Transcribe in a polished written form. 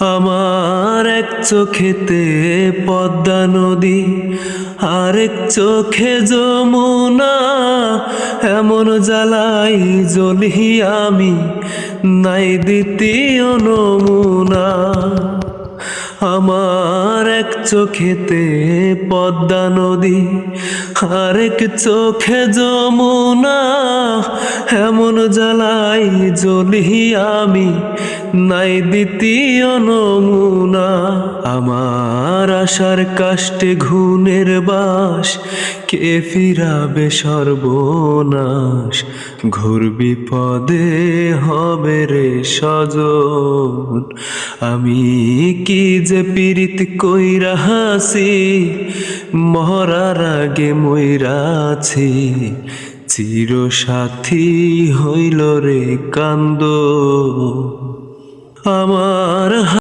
আমার এক চোখেতে পদ্মা নদী, আরেক চোখে যমুনা। এমন জ্বালাই জ্বলি আমি, নাই দ্বিতীয় নমুনা। আমার এক চোখেতে পদ্মা নদী, আরেক চোখে যমুনা। এমন জ্বালাই জ্বলি আমি, নাই দ্বিতীয় নমুনা। আমার আশার কাষ্টে ঘুনের বাস, কে ফিরাবে সর্বনাশ। ঘোর বিপদে হবে রে সজন, আমি কি যে পীড়িত কইরা হাসি, মরার আগে মইরাছি। চির সাথী হইল রে কান্দ আমার।